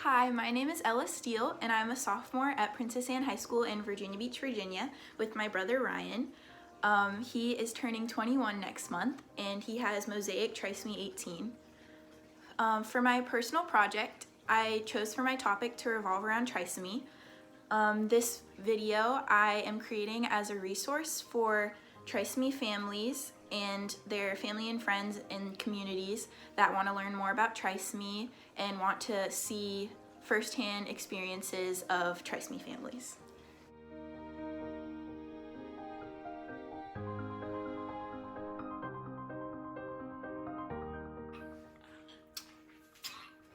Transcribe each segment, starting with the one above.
Hi, my name is Ella Steele, and I'm a sophomore at Princess Anne High School in Virginia Beach, Virginia, with my brother Ryan. He is turning 21 next month, and he has mosaic trisomy 18. For my personal project, I chose for my topic to revolve around trisomy. This video I am creating as a resource for trisomy families and their family and friends and communities that want to learn more about trisomy and want to see firsthand experiences of trisomy families.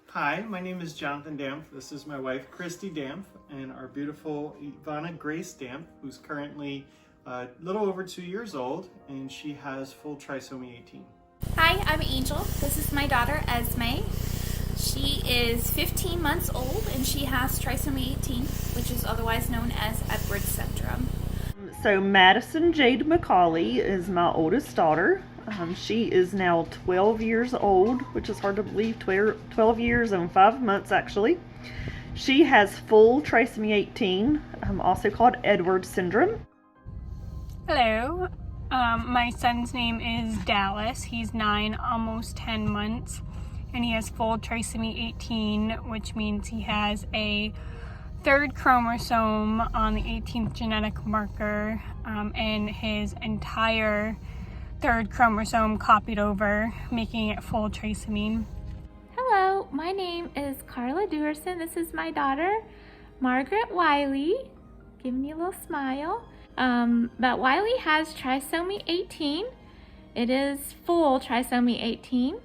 Hi, my name is Jonathan Dampf. This is my wife, Christy Dampf, and our beautiful Ivana Grace Dampf, who's currently a little over 2 years old, and she has full trisomy 18. Hi, I'm Angel. This is my daughter, Esme. She is 15 months old, and she has trisomy 18, which is otherwise known as Edwards syndrome. So Madison Jade McCauley is my oldest daughter. She is now 12 years old, which is hard to believe, 12 years and 5 months actually. She has full trisomy 18, also called Edwards syndrome. Hello, my son's name is Dallas. He's 9, almost 10 months, and he has full trisomy 18, which means he has a third chromosome on the 18th genetic marker, and his entire third chromosome copied over, making it full trisomy. Hello, my name is Carla Dewerson. This is my daughter, Margaret Wiley. Giving you a little smile. But Wiley has trisomy 18. It is full trisomy 18.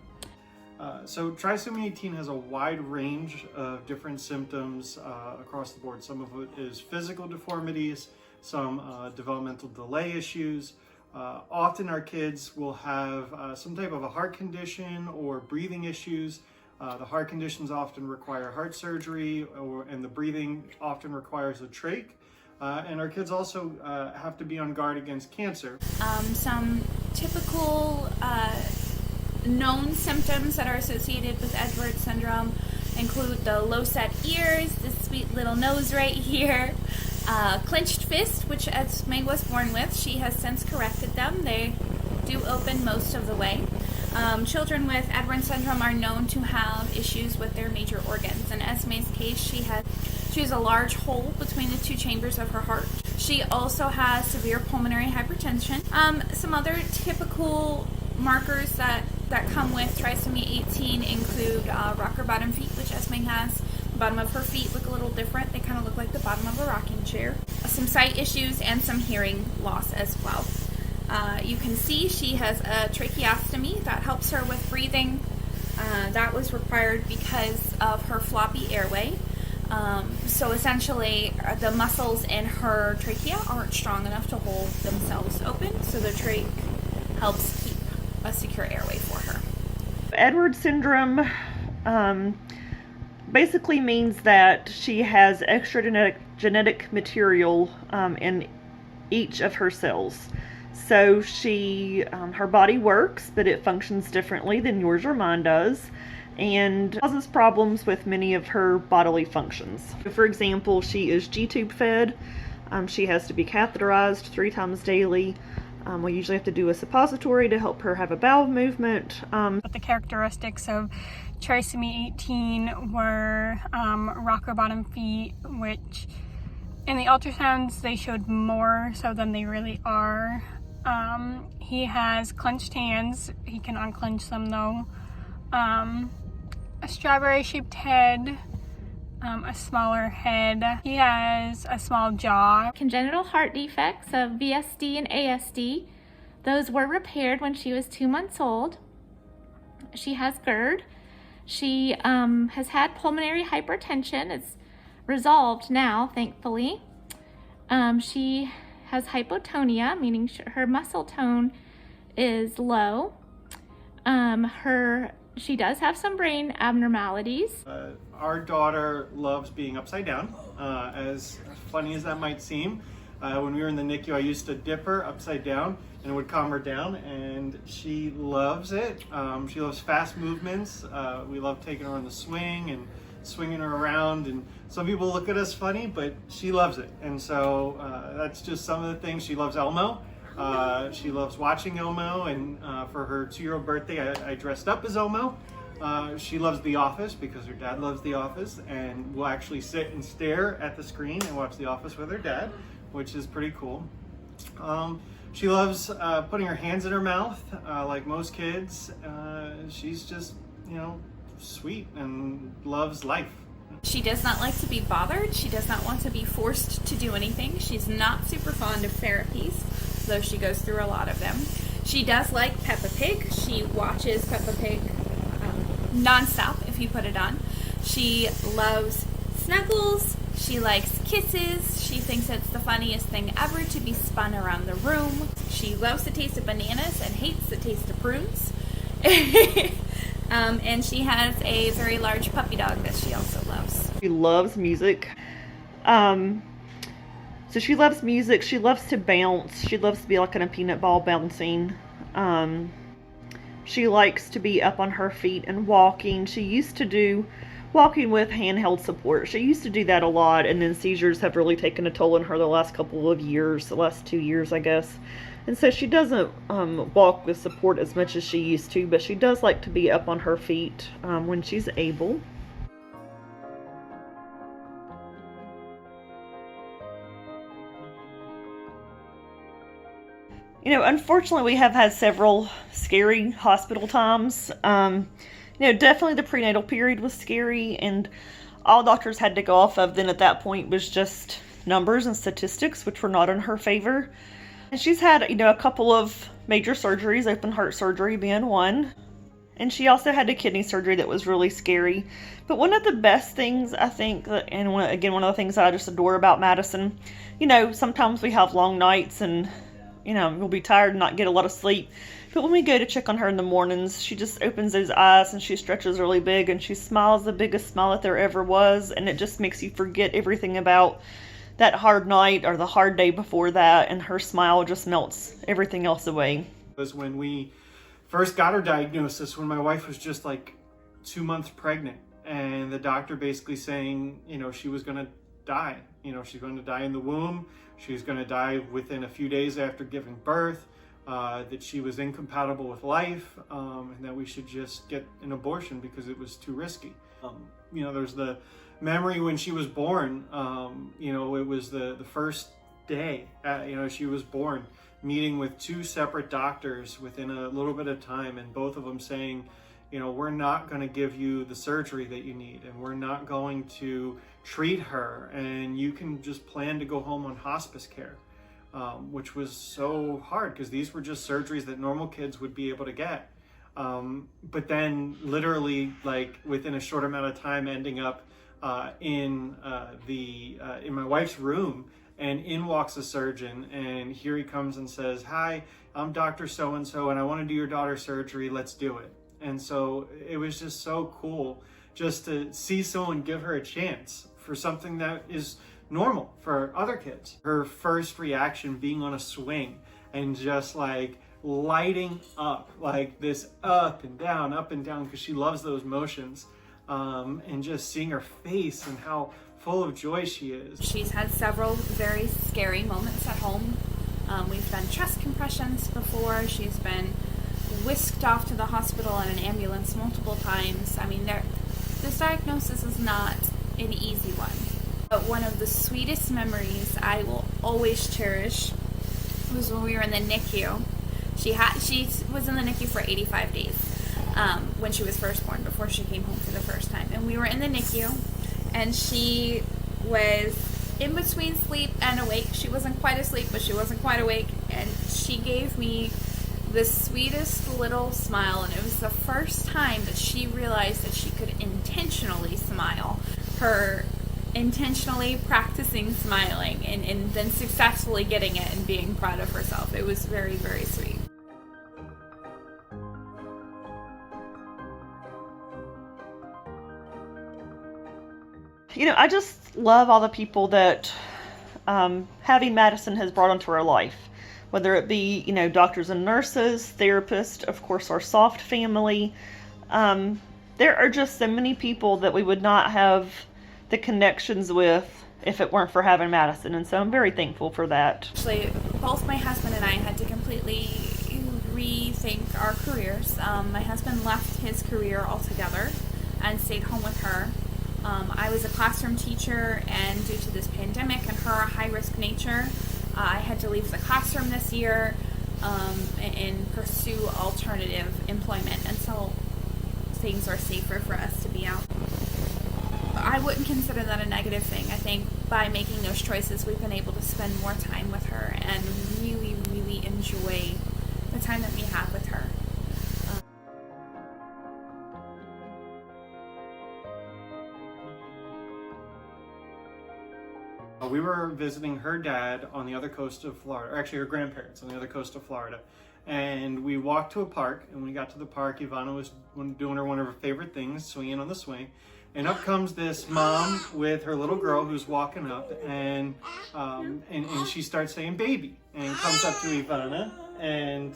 So trisomy 18 has a wide range of different symptoms across the board. Some of it is physical deformities, some developmental delay issues. Often our kids will have some type of a heart condition or breathing issues. The heart conditions often require heart surgery, and the breathing often requires a trach. And our kids also have to be on guard against cancer. Some typical known symptoms that are associated with Edwards syndrome include the low set ears, the sweet little nose right here, clenched fist, which Esme was born with. She has since corrected them. They do open most of the way. Children with Edwards syndrome are known to have issues with their major organs. In Esme's case, she has a large hole between the two chambers of her heart. She also has severe pulmonary hypertension. Some other typical markers that come with trisomy 18 include rocker bottom feet, which Esme has. The bottom of her feet look a little different. They kind of look like the bottom of a rocking chair. Some sight issues and some hearing loss as well. You can see she has a tracheostomy that helps her with breathing. That was required because of her floppy airway. So essentially, the muscles in her trachea aren't strong enough to hold themselves open, so the trach helps keep a secure airway for her. Edwards syndrome basically means that she has extra genetic material in each of her cells. So her body works, but it functions differently than yours or mine does, and causes problems with many of her bodily functions. For example, she is G-tube fed. She has to be catheterized 3 times daily. We usually have to do a suppository to help her have a bowel movement. But the characteristics of trisomy 18 were rocker bottom feet, which in the ultrasounds they showed more so than they really are. He has clenched hands. He can unclench them though. A strawberry-shaped head, a smaller head. He has a small jaw. Congenital heart defects of VSD and ASD. Those were repaired when she was 2 months old. She has GERD. She has had pulmonary hypertension. It's resolved now, thankfully. She has hypotonia, meaning her muscle tone is low. She does have some brain abnormalities. Our daughter loves being upside down, as funny as that might seem. When we were in the NICU, I used to dip her upside down and it would calm her down, and she loves it. She loves fast movements. We love taking her on the swing and swinging her around, and some people look at us funny, but she loves it. And so that's just some of the things. She loves Elmo. She loves watching Elmo, and for her 2-year-old birthday, I dressed up as Elmo. She loves The Office because her dad loves The Office, and will actually sit and stare at the screen and watch The Office with her dad, which is pretty cool. She loves putting her hands in her mouth, like most kids. She's just, sweet and loves life. She does not like to be bothered. She does not want to be forced to do anything. She's not super fond of therapies, though she goes through a lot of them. She does like Peppa Pig. She watches Peppa Pig nonstop if you put it on. She loves snuggles. She likes kisses. She thinks it's the funniest thing ever to be spun around the room. She loves the taste of bananas and hates the taste of prunes. And she has a very large puppy dog that she also loves. She loves music. So she loves music. She loves to bounce. She loves to be like in a peanut ball bouncing. She likes to be up on her feet and walking. She used to do walking with handheld support. She used to do that a lot, and then seizures have really taken a toll on her the last couple of years, the last 2 years, I guess. And so she doesn't walk with support as much as she used to, but she does like to be up on her feet when she's able. Unfortunately, we have had several scary hospital times. Definitely the prenatal period was scary, and all doctors had to go off of then at that point was just numbers and statistics, which were not in her favor. And she's had, a couple of major surgeries, open heart surgery being one. And she also had a kidney surgery that was really scary. But one of the best things, I think, and one of the things that I just adore about Madison, sometimes we have long nights and, we'll be tired and not get a lot of sleep. But when we go to check on her in the mornings, she just opens those eyes and she stretches really big and she smiles the biggest smile that there ever was. And it just makes you forget everything about that hard night or the hard day before that. And her smile just melts everything else away. It was when we first got her diagnosis, when my wife was just like 2 months pregnant. And the doctor basically saying, she was going to die. She's going to die in the womb. She's going to die within a few days after giving birth. That she was incompatible with life, and that we should just get an abortion because it was too risky. There's the memory when she was born. It was the first day, she was born, meeting with 2 separate doctors within a little bit of time, and both of them saying, we're not going to give you the surgery that you need, and we're not going to treat her, and you can just plan to go home on hospice care. Which was so hard because these were just surgeries that normal kids would be able to get. But then literally like within a short amount of time ending up in my wife's room, and in walks a surgeon, and here he comes and says, "Hi, I'm Dr. So-and-so, and I want to do your daughter's surgery. Let's do it." And so it was just so cool just to see someone give her a chance for something that is normal for other kids. Her first reaction being on a swing and just like lighting up like this up and down because she loves those motions, and just seeing her face and how full of joy she is. She's had several very scary moments at home. We've done chest compressions before. She's been whisked off to the hospital in an ambulance multiple times. This diagnosis is not an easy one. But one of the sweetest memories I will always cherish was when we were in the NICU. She was in the NICU for 85 days when she was first born, before she came home for the first time. And we were in the NICU, and she was in between sleep and awake. She wasn't quite asleep, but she wasn't quite awake. And she gave me the sweetest little smile, and it was the first time that she realized that she could intentionally smile. Her intentionally practicing smiling and then successfully getting it and being proud of herself. It was very, very sweet. I just love all the people that having Madison has brought into our life, whether it be, doctors and nurses, therapists, of course, our soft family, there are just so many people that we would not have the connections with if it weren't for having Madison, and so I'm very thankful for that. Actually, both my husband and I had to completely rethink our careers. My husband left his career altogether and stayed home with her. I was a classroom teacher, and due to this pandemic and her high-risk nature, I had to leave the classroom this year and pursue alternative employment until things are safer for us to be out. I wouldn't consider that a negative thing. I think by making those choices, we've been able to spend more time with her and really, really enjoy the time that we have with her. We were visiting her dad on the other coast of Florida, or actually her grandparents on the other coast of Florida. And we walked to a park, and when we got to the park, Ivana was doing one of her favorite things, swinging on the swing. And up comes this mom with her little girl who's walking up, and she starts saying baby, and comes up to Ivana, and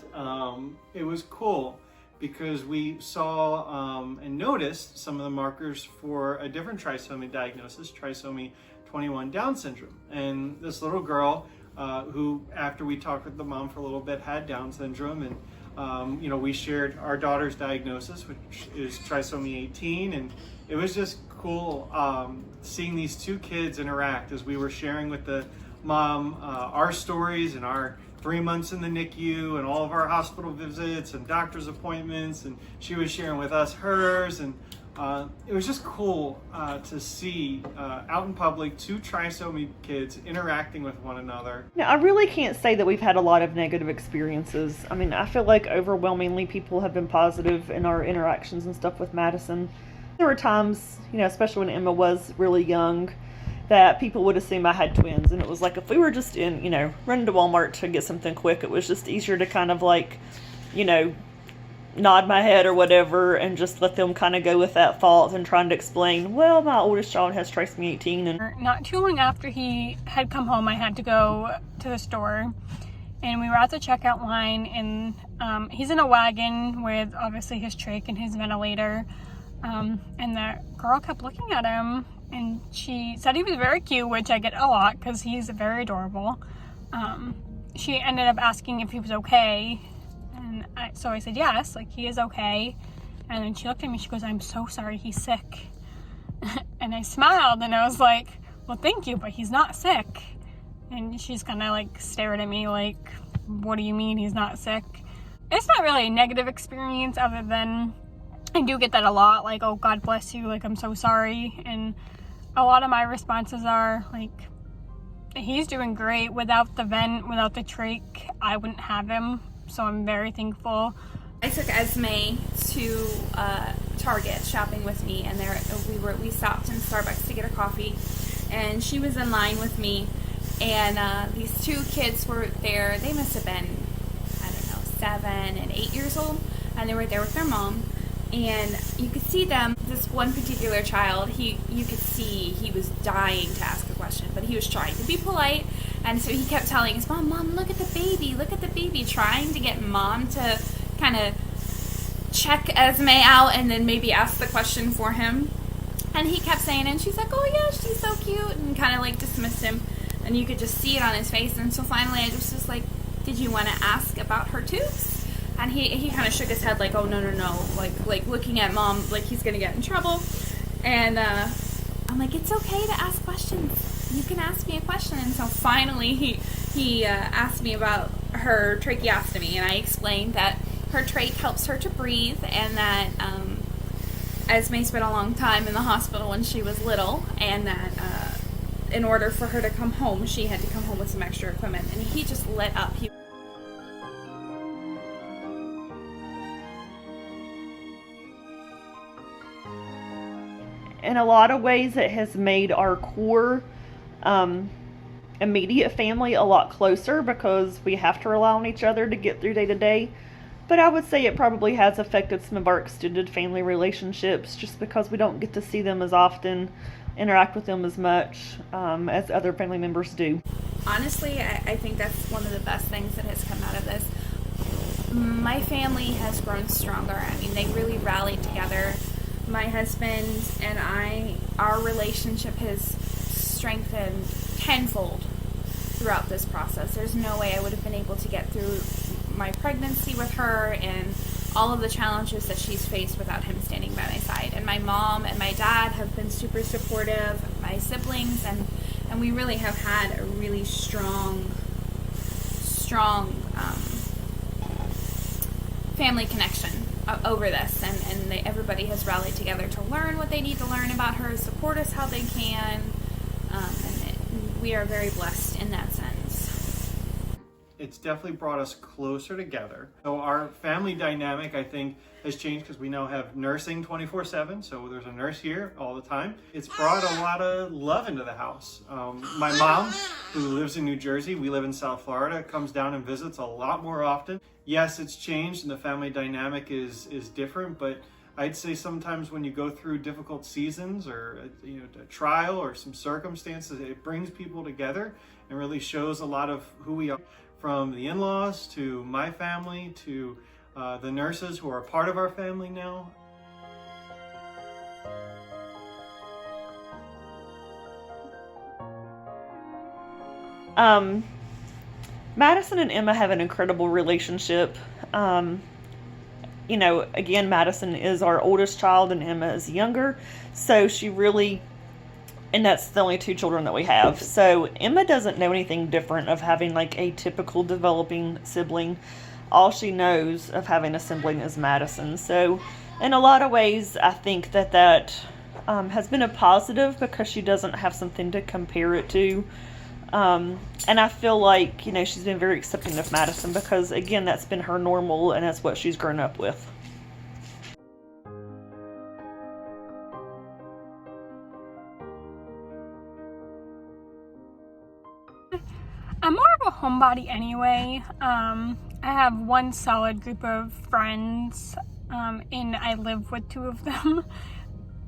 it was cool because we saw and noticed some of the markers for a different trisomy diagnosis, trisomy 21 Down syndrome. And this little girl who, after we talked with the mom for a little bit, had Down syndrome, and we shared our daughter's diagnosis, which is trisomy 18, and it was just cool seeing these two kids interact as we were sharing with the mom our stories and our 3 months in the NICU and all of our hospital visits and doctor's appointments, and she was sharing with us hers, and it was just cool to see out in public two trisomy kids interacting with one another. Now, I really can't say that we've had a lot of negative experiences. I mean, I feel like overwhelmingly people have been positive in our interactions and stuff with Madison. There were times, especially when Emma was really young, that people would assume I had twins, and it was like if we were just in, running to Walmart to get something quick, it was just easier to kind of nod my head or whatever and just let them kind of go with that thought and trying to explain, well, my oldest child has trisomy 18. And not too long after he had come home, I had to go to the store, and we were at the checkout line, and he's in a wagon with obviously his trach and his ventilator, and the girl kept looking at him, and she said he was very cute, which I get a lot because he's very adorable. She ended up asking if he was okay. And so I said, yes, he is okay. And then she looked at me, she goes, I'm so sorry, he's sick. And I smiled, and I was like, well, thank you, but he's not sick. And she's kind of stared at me what do you mean he's not sick? It's not really a negative experience other than I do get that a lot, oh, God bless you, I'm so sorry. And a lot of my responses are, he's doing great. Without the vent, without the trach, I wouldn't have him. So I'm very thankful. I took Esme to Target shopping with me, and we stopped in Starbucks to get a coffee, and she was in line with me, and these two kids were there. They must have been, 7 and 8 years old, and they were there with their mom, and you could see them. This one particular child, you could see he was dying to ask a question, but he was trying to be polite. And so he kept telling his mom, look at the baby, trying to get mom to kind of check Esme out and then maybe ask the question for him. And he kept saying it, and she's like, oh yeah, she's so cute, and kind of dismissed him. And you could just see it on his face. And so finally I just was like, did you want to ask about her tubes? And he kind of shook his head oh, no, looking at mom he's going to get in trouble. And I'm like, it's okay to ask questions. You can ask me a question. And so finally he asked me about her tracheostomy, and I explained that her trach helps her to breathe, and that Esme spent a long time in the hospital when she was little, and that in order for her to come home, she had to come home with some extra equipment. And he just lit up. In a lot of ways, it has made our core immediate family a lot closer because we have to rely on each other to get through day to day. But I would say it probably has affected some of our extended family relationships just because we don't get to see them as often, interact with them as much as other family members do. Honestly, I think that's one of the best things that has come out of this. My family has grown stronger. I mean, they really rallied together. my husband and I, our relationship has strengthened tenfold throughout this process. There's no way I would have been able to get through my pregnancy with her and all of the challenges that she's faced without him standing by my side. And my mom and my dad have been super supportive, my siblings, and we really have had a really strong family connection over this, and everybody has rallied together to learn what they need to learn about her, support us how they can, we are very blessed in that sense. It's definitely brought us closer together. So our family dynamic, I think, has changed because we now have nursing 24/7. So there's a nurse here all the time. It's brought a lot of love into the house. My mom, who lives in New Jersey, we live in South Florida, comes down and visits a lot more often. Yes, it's changed and the family dynamic is different, but I'd say sometimes when you go through difficult seasons or a trial or some circumstances, it brings people together and really shows a lot of who we are. From the in-laws to my family to the nurses who are a part of our family now. Madison and Emma have an incredible relationship. Again, Madison is our oldest child and Emma is younger, so and that's the only two children that we have. So Emma doesn't know anything different of having like a typical developing sibling. All she knows of having a sibling is Madison. So in a lot of ways, I think that has been a positive because she doesn't have something to compare it to. And I feel like, she's been very accepting of Madison because, again, that's been her normal and that's what she's grown up with. I'm more of a homebody anyway. I have one solid group of friends, and I live with two of them.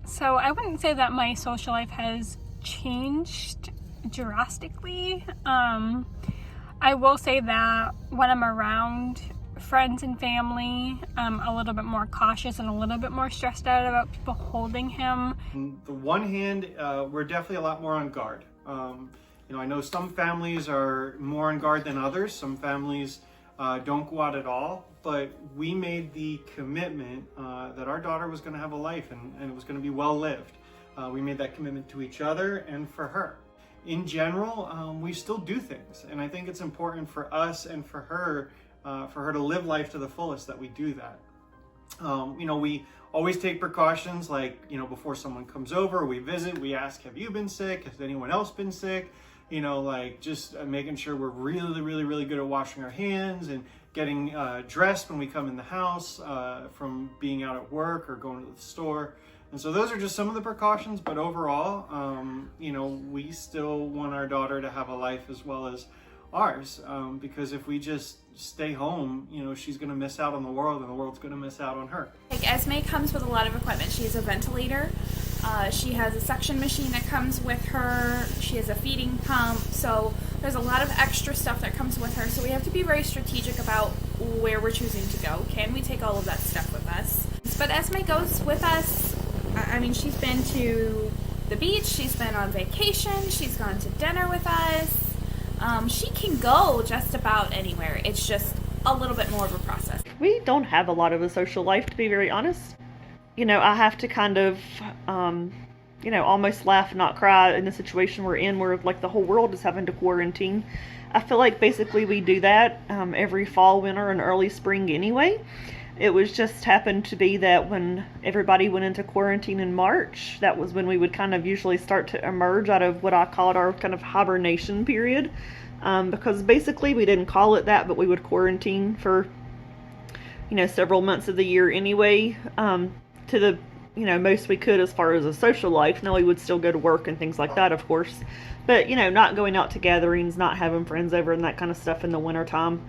So I wouldn't say that my social life has changed drastically. I will say that when I'm around friends and family, I'm a little bit more cautious and a little bit more stressed out about people holding him. On the one hand, we're definitely a lot more on guard. I know some families are more on guard than others. Some families don't go out at all, but we made the commitment that our daughter was going to have a life and it was going to be well lived. We made that commitment to each other and for her. In general, we still do things, and I think it's important for us and for her to live life to the fullest that we do that. We always take precautions, like, before someone comes over, we visit, we ask, have you been sick? Has anyone else been sick? Just making sure we're really, really, really good at washing our hands and getting dressed when we come in the house from being out at work or going to the store. And so those are just some of the precautions, but overall, we still want our daughter to have a life as well as ours, because if we just stay home, she's going to miss out on the world and the world's going to miss out on her. Like, Esme comes with a lot of equipment. She has a ventilator. She has a suction machine that comes with her. She has a feeding pump. So there's a lot of extra stuff that comes with her. So we have to be very strategic about where we're choosing to go. Can we take all of that stuff with us? But Esme goes with us. I mean, she's been to the beach. She's been on vacation. She's gone to dinner with us. She can go just about anywhere. It's just a little bit more of a process. We don't have a lot of a social life, to be very honest. I have to kind of, almost laugh, not cry in the situation we're in where, like, the whole world is having to quarantine. I feel like basically we do that every fall, winter, and early spring anyway. It was just happened to be that when everybody went into quarantine in March, that was when we would kind of usually start to emerge out of what I called our kind of hibernation period. Because basically we didn't call it that, but we would quarantine for, several months of the year anyway, to the, most we could as far as a social life. Now we would still go to work and things like that, of course. But, not going out to gatherings, not having friends over and that kind of stuff in the wintertime.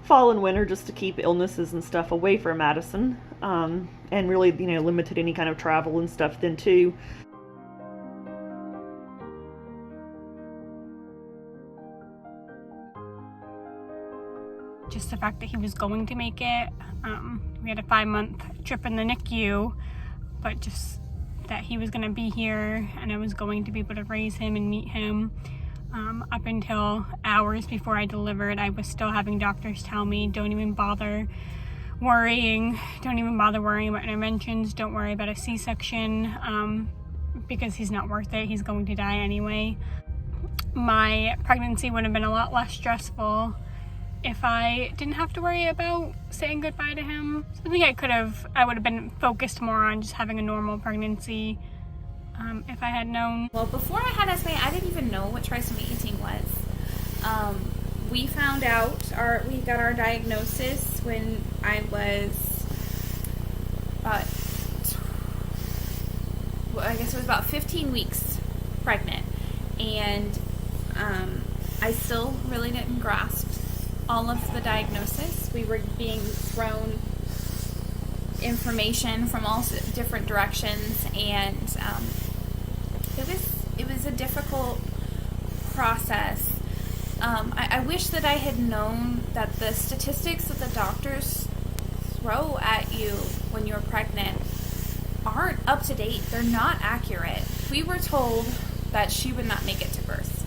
Fall and winter, just to keep illnesses and stuff away from Madison, and really, limited any kind of travel and stuff then too. Just the fact that he was going to make it. We had a 5-month trip in the NICU but just that he was going to be here and I was going to be able to raise him and meet him. Up until hours before I delivered, I was still having doctors tell me, don't even bother worrying about interventions, don't worry about a C-section, because he's not worth it, he's going to die anyway. My pregnancy would have been a lot less stressful if I didn't have to worry about saying goodbye to him. So I think I would have been focused more on just having a normal pregnancy if I had known. Well, before I had Esme, I didn't even know what trisomy 18 was. We found out, we got our diagnosis when I was, I guess it was about 15 weeks pregnant. And I still really didn't grasp all of the diagnosis. We were being thrown information from all different directions, and it was a difficult process. I wish that I had known that the statistics that the doctors throw at you when you're pregnant aren't up to date. They're not accurate. We were told that she would not make it to birth.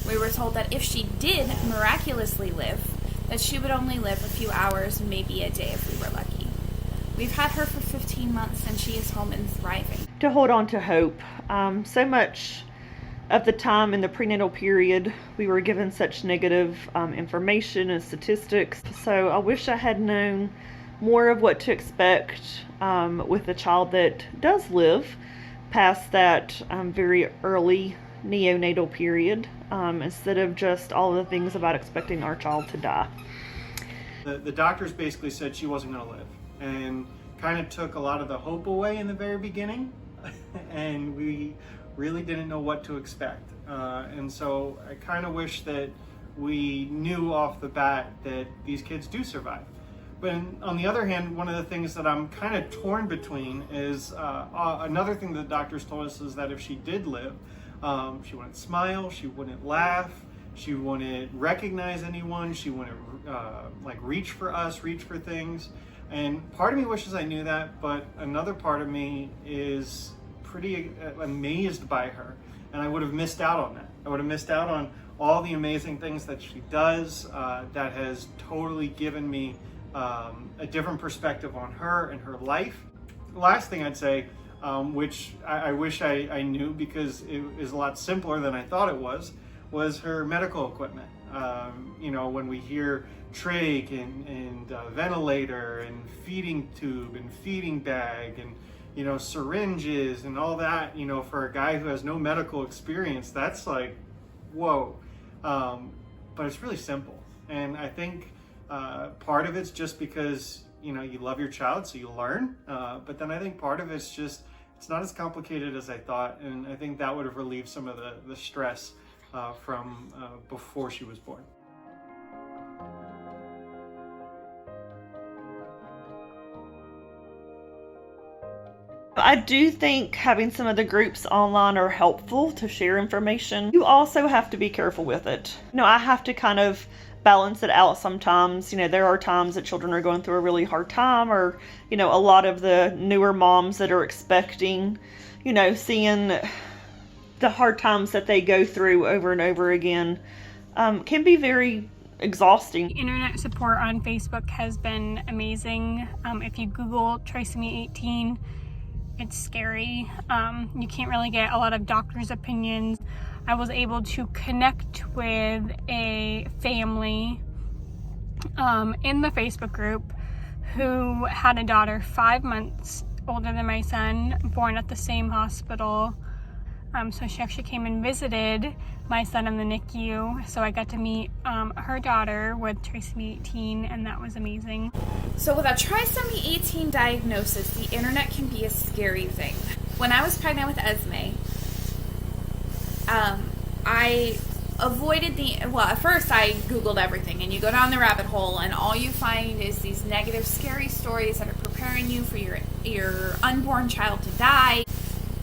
We were told that if she did miraculously live, that she would only live a few hours, maybe a day if we were lucky. We've had her for 15 months and she is home and thriving. To hold on to hope. So much of the time in the prenatal period, we were given such negative information and statistics. So I wish I had known more of what to expect with a child that does live past that very early neonatal period, instead of just all the things about expecting our child to die. The doctors basically said she wasn't going to live, and kind of took a lot of the hope away in the very beginning, and we really didn't know what to expect. And so I kind of wish that we knew off the bat that these kids do survive. But on the other hand, one of the things that I'm kind of torn between is another thing that the doctors told us is that if she did live, she wouldn't smile, she wouldn't laugh, she wouldn't recognize anyone, she wouldn't reach for us, reach for things. And part of me wishes I knew that, but another part of me is pretty amazed by her, and I would have missed out on that. I would have missed out on all the amazing things that she does, that has totally given me a different perspective on her and her life. The last thing I'd say, which I wish I knew because it is a lot simpler than I thought it was her medical equipment. When we hear trach and ventilator and feeding tube and feeding bag and syringes and all that, for a guy who has no medical experience, that's like, whoa. But it's really simple. And I think part of it's just because, you love your child, so you learn. But then I think part of it's just, it's not as complicated as I thought. And I think that would have relieved some of the stress from before she was born. I do think having some of the groups online are helpful to share information. You also have to be careful with it. I have to kind of balance it out sometimes. There are times that children are going through a really hard time, or, a lot of the newer moms that are expecting, seeing the hard times that they go through over and over again can be very exhausting. Internet support on Facebook has been amazing. If you Google trisomy 18, it's scary. You can't really get a lot of doctors' opinions. I was able to connect with a family in the Facebook group who had a daughter 5 months older than my son, born at the same hospital. So she actually came and visited my son in the NICU. So I got to meet her daughter with trisomy 18, and that was amazing. So with a trisomy 18 diagnosis, the internet can be a scary thing. When I was pregnant with Esme, I avoided at first I Googled everything, and you go down the rabbit hole and all you find is these negative, scary stories that are preparing you for your unborn child to die.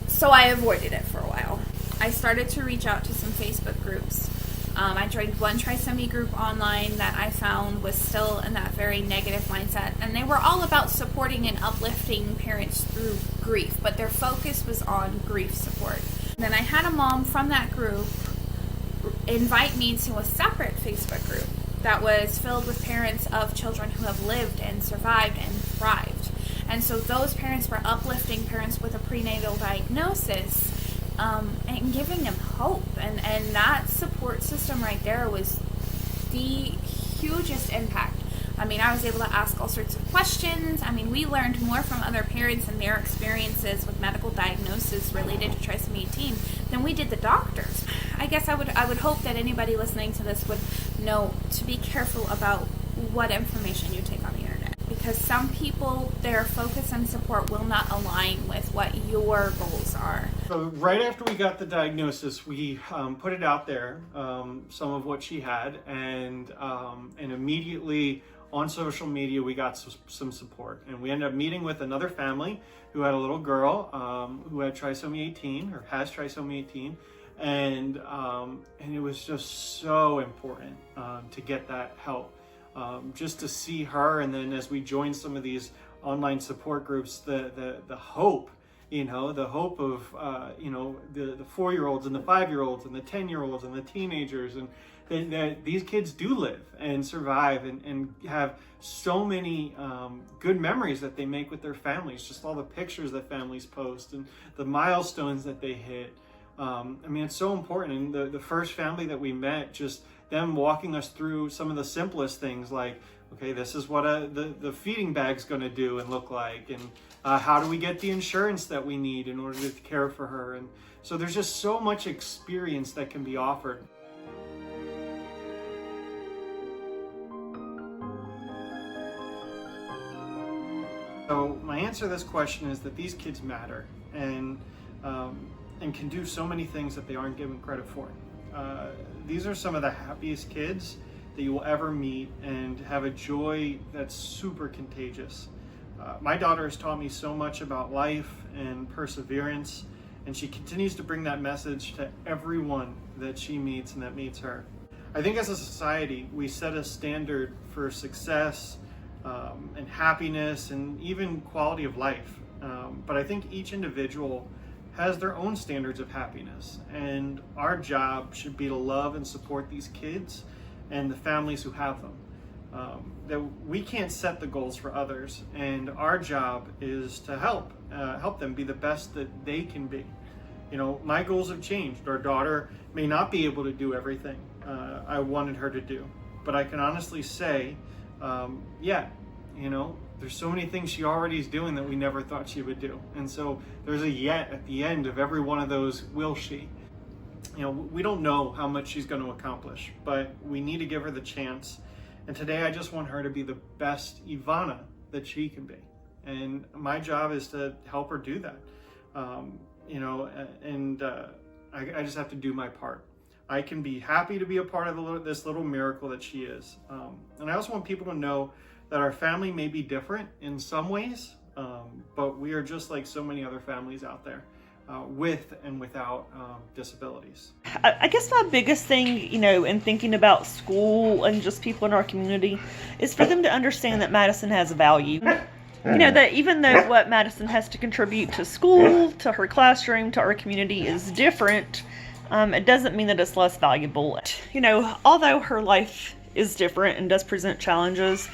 So I avoided it for a while. I started to reach out to some Facebook groups. I joined one trisomy group online that I found was still in that very negative mindset, and they were all about supporting and uplifting parents through grief, but their focus was on grief support. Then I had a mom from that group invite me to a separate Facebook group that was filled with parents of children who have lived and survived and thrived. And so those parents were uplifting parents with a prenatal diagnosis and giving them hope. And that support system right there was the hugest impact. I mean, I was able to ask all sorts of questions. I mean, we learned more from other parents and their experiences with medical diagnosis related to trisomy 18 than we did the doctors. I guess I would hope that anybody listening to this would know to be careful about what information you take on the internet, because some people, their focus and support will not align with what your goals are. So right after we got the diagnosis, we put it out there, some of what she had, and immediately on social media we got some support, and we ended up meeting with another family who had a little girl who had trisomy 18 or has trisomy 18, and it was just so important to get that help, just to see her. And then as we joined some of these online support groups, the hope, the hope of the 4-year-olds and the 5-year-olds and the 10-year-olds and the teenagers, and that these kids do live and survive and have so many good memories that they make with their families, just all the pictures that families post and the milestones that they hit. I mean, it's so important. And the first family that we met, just them walking us through some of the simplest things, like, okay, this is what the feeding bag's going to do and look like, and how do we get the insurance that we need in order to care for her. And so there's just so much experience that can be offered. So my answer to this question is that these kids matter, and can do so many things that they aren't given credit for. These are some of the happiest kids that you will ever meet, and have a joy that's super contagious. My daughter has taught me so much about life and perseverance, and she continues to bring that message to everyone that she meets and that meets her. I think as a society, we set a standard for success and happiness and even quality of life. But I think each individual has their own standards of happiness, and our job should be to love and support these kids and the families who have them. That we can't set the goals for others, and our job is to help them be the best that they can be. My goals have changed. Our daughter may not be able to do everything I wanted her to do, but I can honestly say, there's so many things she already is doing that we never thought she would do. And so there's a yet at the end of every one of those will she. We don't know how much she's going to accomplish, but we need to give her the chance. And today I just want her to be the best Ivana that she can be. And my job is to help her do that. I just have to do my part. I can be happy to be a part of this little miracle that she is. And I also want people to know that our family may be different in some ways, but we are just like so many other families out there, with and without disabilities. I guess my biggest thing, in thinking about school and just people in our community, is for them to understand that Madison has a value. That even though what Madison has to contribute to school, to her classroom, to our community is different, it doesn't mean that it's less valuable. Although her life is different and does present challenges,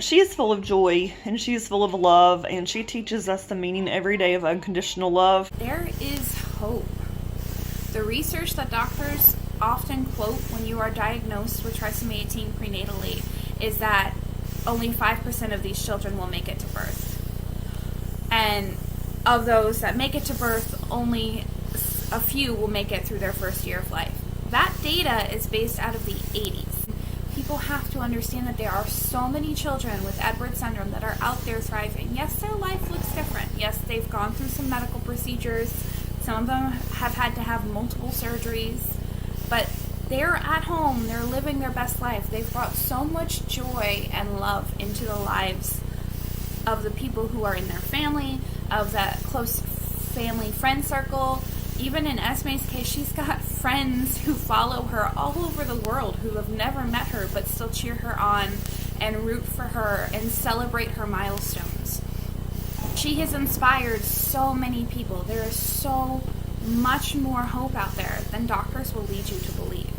she is full of joy, and she is full of love, and she teaches us the meaning every day of unconditional love. There is hope. The research that doctors often quote when you are diagnosed with trisomy 18 prenatally is that only 5% of these children will make it to birth. And of those that make it to birth, only a few will make it through their first year of life. That data is based out of the 80s. People have to understand that there are so many children with Edwards syndrome that are out there thriving. Yes, their life looks different. Yes, they've gone through some medical procedures. Some of them have had to have multiple surgeries. But they're at home. They're living their best life. They've brought so much joy and love into the lives of the people who are in their family, of that close family friend circle. Even in Esme's case, she's got friends who follow her all over the world who have never met her but still cheer her on and root for her and celebrate her milestones. She has inspired so many people. There is so much more hope out there than doctors will lead you to believe.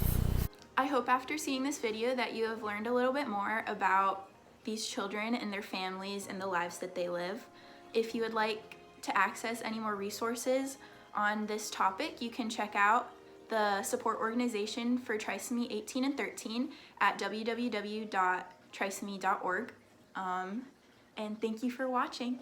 I hope after seeing this video that you have learned a little bit more about these children and their families and the lives that they live. If you would like to access any more resources on this topic, you can check out the support organization for trisomy 18 and 13 at www.trisomy.org. And thank you for watching.